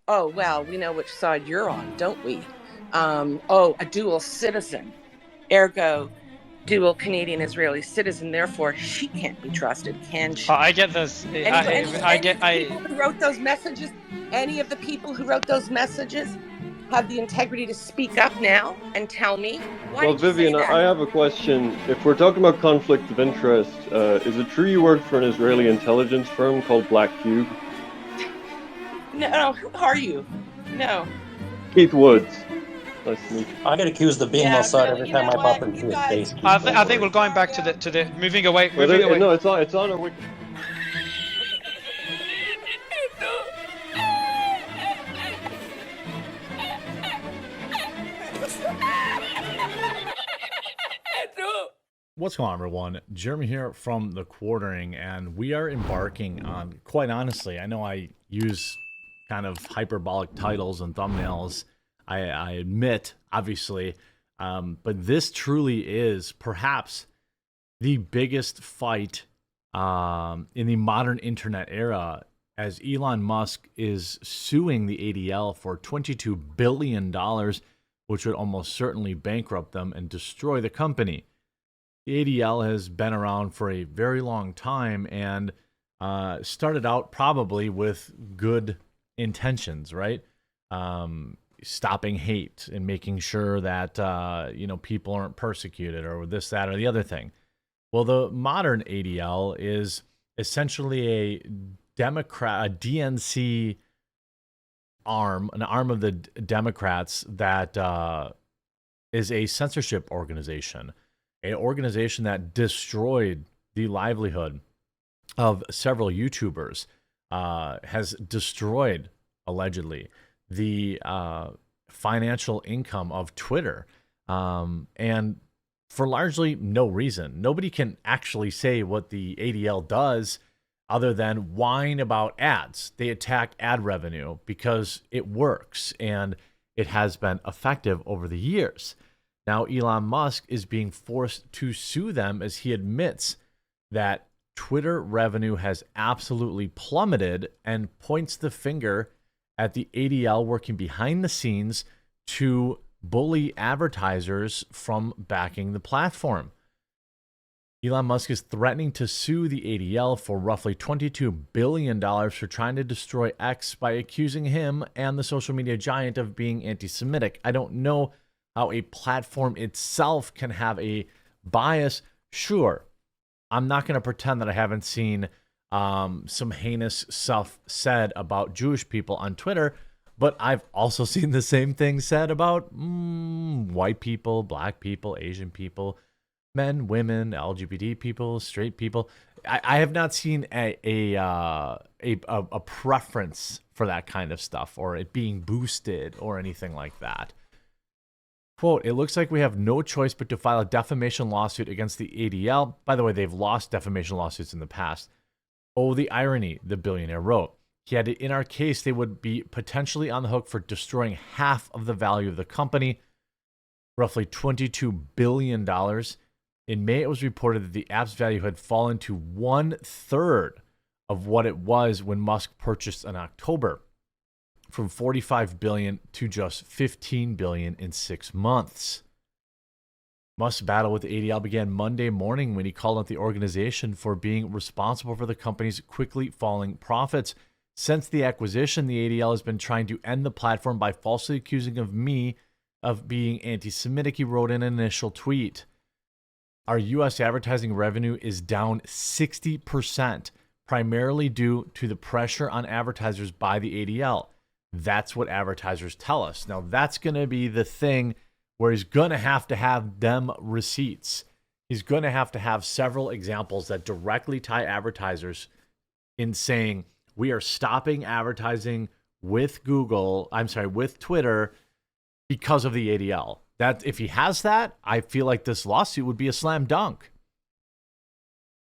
oh, well, we know which side you're on, don't we? A dual citizen, ergo, dual Canadian Israeli citizen. Therefore, she can't be trusted, can she? I get this. Any of the people who wrote those messages, have the integrity to speak up now and tell me, why Well, did you say Vivian, I that? have a question. If we're talking about conflict of interest, is it true you work for an Israeli intelligence firm called Black Cube? No, who are you? No. Keith Woods. Nice to meet you. I get accused of being Yeah, Mossad no, every you time know I bump what? You into his guys, face. I think we're going back Mario. to the moving away. Well, no, it's on our wiki. What's going on, everyone? Jeremy here from The Quartering, and we are embarking on, quite honestly, I know I use kind of hyperbolic titles and thumbnails, I admit, obviously, but this truly is perhaps the biggest fight in the modern internet era, as Elon Musk is suing the ADL for $22 billion, which would almost certainly bankrupt them and destroy the company. The ADL has been around for a very long time and started out probably with good intentions, right? Stopping hate and making sure that people aren't persecuted or this, that, or the other thing. Well, the modern ADL is essentially a DNC arm, an arm of the Democrats that is a censorship organization. An organization that destroyed the livelihood of several YouTubers, has destroyed, allegedly, the financial income of Twitter, and for largely no reason. Nobody can actually say what the ADL does other than whine about ads. They attack ad revenue because it works, and it has been effective over the years. Now, Elon Musk is being forced to sue them as he admits that Twitter revenue has absolutely plummeted and points the finger at the ADL working behind the scenes to bully advertisers from backing the platform. Elon Musk is threatening to sue the ADL for roughly $22 billion for trying to destroy X by accusing him and the social media giant of being anti-Semitic. I don't know how a platform itself can have a bias. Sure, I'm not going to pretend that I haven't seen some heinous stuff said about Jewish people on Twitter, but I've also seen the same thing said about white people, black people, Asian people, men, women, LGBT people, straight people. I have not seen a preference for that kind of stuff or it being boosted or anything like that. Quote, it looks like we have no choice but to file a defamation lawsuit against the ADL. By the way, they've lost defamation lawsuits in the past. Oh, the irony, the billionaire wrote. He added, in our case, they would be potentially on the hook for destroying half of the value of the company, roughly $22 billion. In May, it was reported that the app's value had fallen to 1/3 of what it was when Musk purchased in October, from $45 billion to just $15 billion in 6 months. Musk's battle with the ADL began Monday morning when he called out the organization for being responsible for the company's quickly falling profits. Since the acquisition, the ADL has been trying to end the platform by falsely accusing me of being anti-Semitic, he wrote in an initial tweet. Our U.S. advertising revenue is down 60%, primarily due to the pressure on advertisers by the ADL. That's what advertisers tell us. Now, that's going to be the thing where he's going to have them receipts. He's going to have several examples that directly tie advertisers in saying, we are stopping advertising with with Twitter because of the ADL. That if he has that, I feel like this lawsuit would be a slam dunk.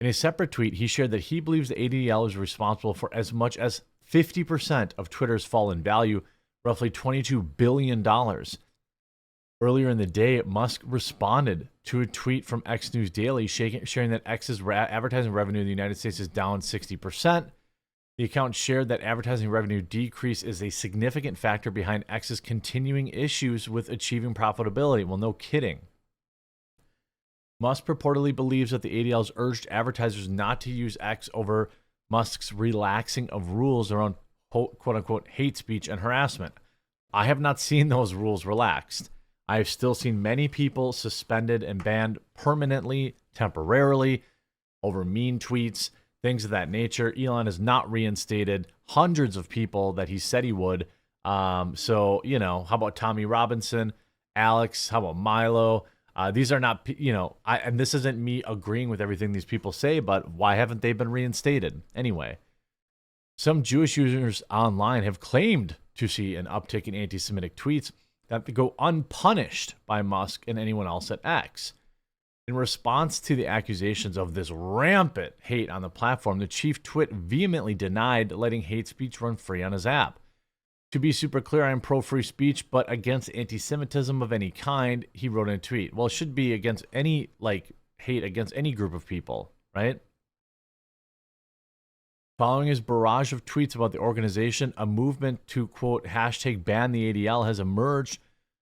In a separate tweet, he shared that he believes the ADL is responsible for as much as 50% of Twitter's fall in value, roughly $22 billion. Earlier in the day, Musk responded to a tweet from X News Daily sharing that X's advertising revenue in the United States is down 60%. The account shared that advertising revenue decrease is a significant factor behind X's continuing issues with achieving profitability. Well, no kidding. Musk purportedly believes that the ADLs urged advertisers not to use X over Musk's relaxing of rules around quote-unquote hate speech and harassment. I have not seen those rules relaxed. I have still seen many people suspended and banned permanently, temporarily, over mean tweets, things of that nature. Elon has not reinstated hundreds of people that he said he would. So, you know, how about Tommy Robinson, Alex? How about Milo? These are not, you know, and this isn't me agreeing with everything these people say, but why haven't they been reinstated? Anyway, some Jewish users online have claimed to see an uptick in anti-Semitic tweets that go unpunished by Musk and anyone else at X. In response to the accusations of this rampant hate on the platform, the chief twit vehemently denied letting hate speech run free on his app. To be super clear, I am pro-free speech, but against anti-Semitism of any kind, he wrote in a tweet. Well, it should be against any, hate against any group of people, right? Following his barrage of tweets about the organization, a movement to, quote, hashtag ban the ADL has emerged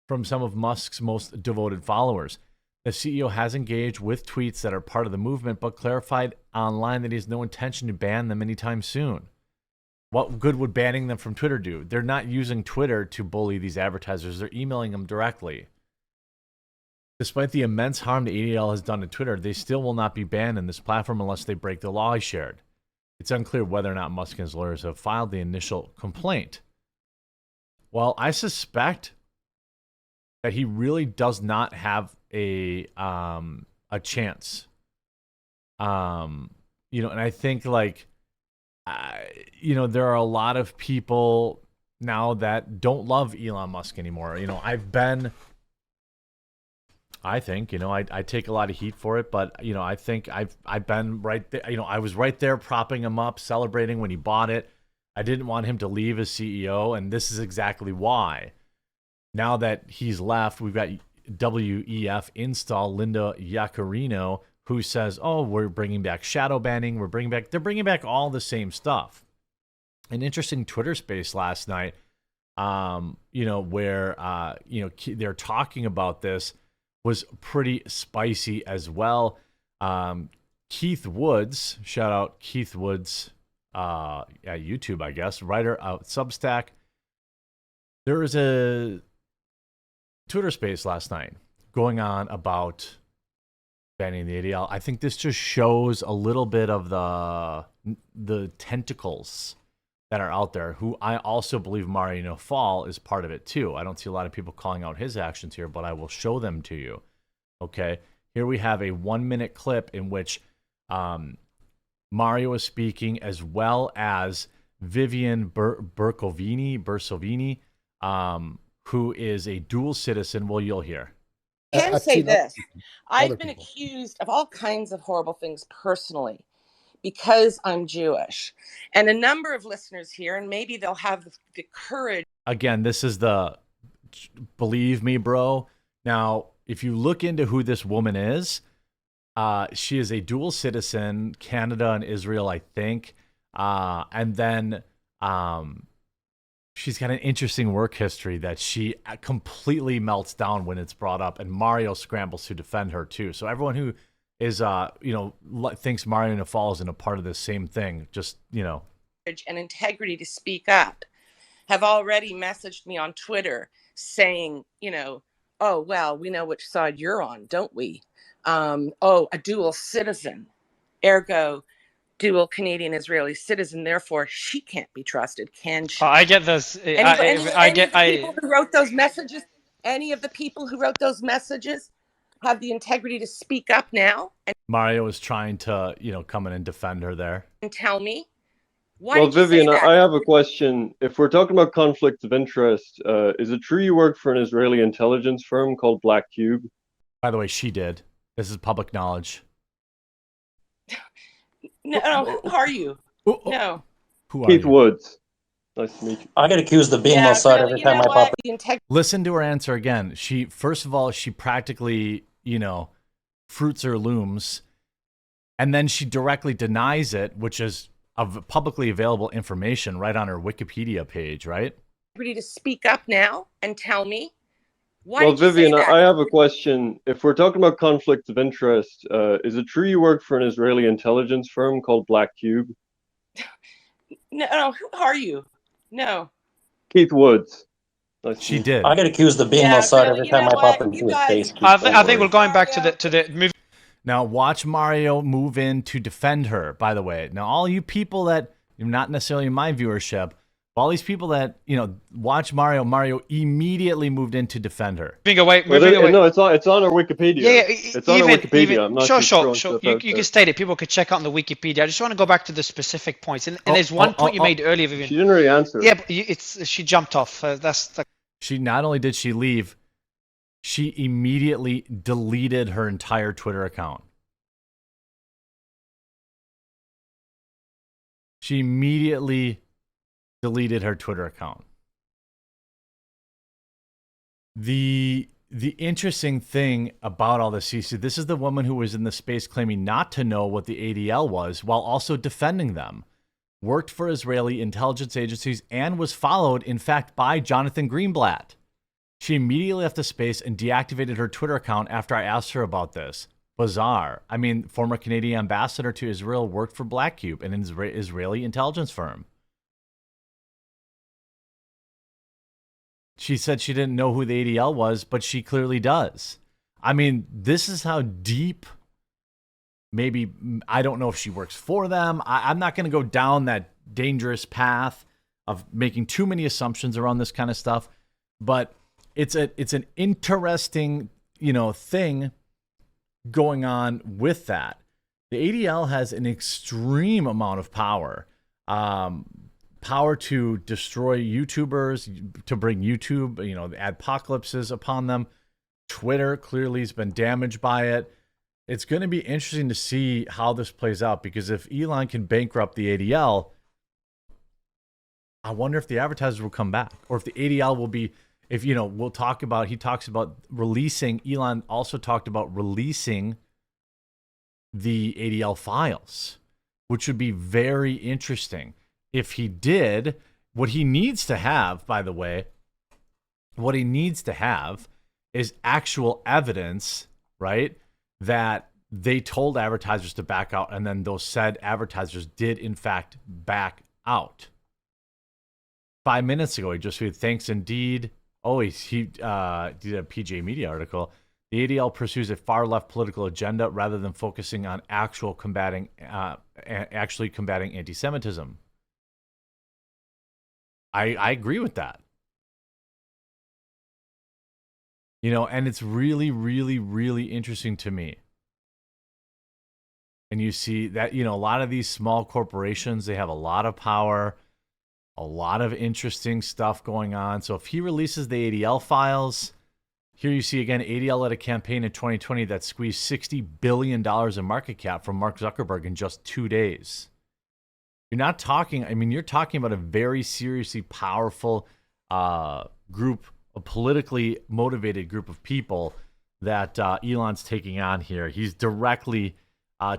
from some of Musk's most devoted followers. The CEO has engaged with tweets that are part of the movement, but clarified online that he has no intention to ban them anytime soon. What good would banning them from Twitter do? They're not using Twitter to bully these advertisers. They're emailing them directly. Despite the immense harm the ADL has done to Twitter, they still will not be banned in this platform unless they break the law he shared. It's unclear whether or not Musk and his lawyers have filed the initial complaint. Well, I suspect that he really does not have a chance. You know, and I think you know, there are a lot of people now that don't love Elon Musk anymore. You know, I think, you know, I take a lot of heat for it, but, you know, I think I've been right there. You know, I was right there propping him up, celebrating when he bought it. I didn't want him to leave as CEO, and this is exactly why. Now that he's left, we've got WEF install Linda Yaccarino, who says, oh, we're bringing back shadow banning. They're bringing back all the same stuff. An interesting Twitter space last night, you know, where, you know, they're talking about this was pretty spicy as well. Keith Woods, shout out Keith Woods, at YouTube, I guess, writer out Substack. There was a Twitter space last night going on about banning the ADL. I think this just shows a little bit of the tentacles that are out there, who I also believe Mario Fall is part of it too. I don't see a lot of people calling out his actions here, but I will show them to you. Okay, here we have a 1-minute clip in which Mario is speaking, as well as Vivian Bersovini, who is a dual citizen. Well, you'll hear. I can say this. I've been accused of all kinds of horrible things personally because I'm Jewish. And a number of listeners here, and maybe they'll have the courage. Again, this is the believe me, bro. Now, if you look into who this woman is, she is a dual citizen, Canada and Israel, I think. And then she's got an interesting work history that she completely melts down when it's brought up, and Mario scrambles to defend her too. So everyone who is, you know, thinks Mario Nafal is in a part of this same thing, just, you know. And integrity to speak up have already messaged me on Twitter saying, you know, oh, well, we know which side you're on, don't we? Oh, a dual citizen, ergo dual Canadian-Israeli citizen, therefore she can't be trusted, can she? I get this. People who wrote those messages, any of the people who wrote those messages have the integrity to speak up now and Mario is trying to, you know, come in and defend her there. and tell me. Why Well, did you say Vivian, that? I have a question. If we're talking about conflicts of interest, is it true you work for an Israeli intelligence firm called Black Cube? By the way, she did. This is public knowledge. No, who are you? No. Who are Keith you? Woods. Nice to meet you. I get accused of being Mossad every time I pop in. Listen to her answer again. She, first of all, she practically, you know, fruits her looms, and then she directly denies it, which is of publicly available information right on her Wikipedia page, right? To speak up now and tell me. Why Well, did you say Vivian, that? I have a question. If we're talking about conflict of interest, is it true you work for an Israeli intelligence firm called Black Cube? No, who are you? No. Keith Woods. Nice She did. I get accused of being Mossad every time I pop into a space. I think we're going back to the movie. Now watch Mario move in to defend her, by the way. Now all you people that, not necessarily in my viewership, all these people that, watch Mario immediately moved in to defend her. Moving away. No, it's on our Wikipedia. Yeah, it's on our Wikipedia. I'm not sure. You can state it. People could check out on the Wikipedia. I just want to go back to the specific points. And there's one point you made earlier, Vivian. She didn't really answer. Yeah, but she jumped off. She not only did she leave, she immediately deleted her entire Twitter account. She immediately deleted her Twitter account. The interesting thing about all this, this is the woman who was in the space claiming not to know what the ADL was while also defending them. Worked for Israeli intelligence agencies and was followed, in fact, by Jonathan Greenblatt. She immediately left the space and deactivated her Twitter account after I asked her about this. Bizarre. I mean, former Canadian ambassador to Israel worked for Black Cube, an Israeli intelligence firm. She said she didn't know who the ADL was, but she clearly does. I mean, this is how deep. Maybe, I don't know if she works for them. I'm not going to go down that dangerous path of making too many assumptions around this kind of stuff. But it's an interesting, thing going on with that. The ADL has an extreme amount of power. Power to destroy YouTubers, to bring YouTube, adpocalypses upon them. Twitter clearly has been damaged by it. It's going to be interesting to see how this plays out, because if Elon can bankrupt the ADL, I wonder if the advertisers will come back, or if the ADL will be, he talks about releasing, Elon also talked about releasing the ADL files, which would be very interesting. If he did, what he needs to have, by the way, is actual evidence, right? That they told advertisers to back out, and then those said advertisers did in fact back out. 5 minutes ago, he just said, "Thanks indeed." Oh, he did a PJ Media article. The ADL pursues a far-left political agenda rather than focusing on actually combating anti-Semitism. I agree with that. And it's really, really, really interesting to me. And you see that, a lot of these small corporations, they have a lot of power, a lot of interesting stuff going on. So if he releases the ADL files, here you see again, ADL led a campaign in 2020 that squeezed $60 billion in market cap from Mark Zuckerberg in just 2 days. You're talking about a very seriously powerful group, a politically motivated group of people that Elon's taking on here. He's directly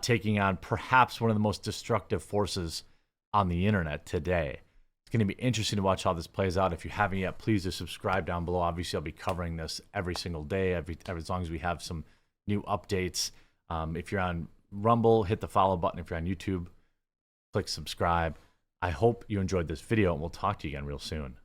taking on perhaps one of the most destructive forces on the internet today. It's going to be interesting to watch how this plays out. If you haven't yet, please do subscribe down below. Obviously, I'll be covering this every single day, as long as we have some new updates. If you're on Rumble, hit the follow button. If you're on YouTube, click subscribe. I hope you enjoyed this video, and we'll talk to you again real soon.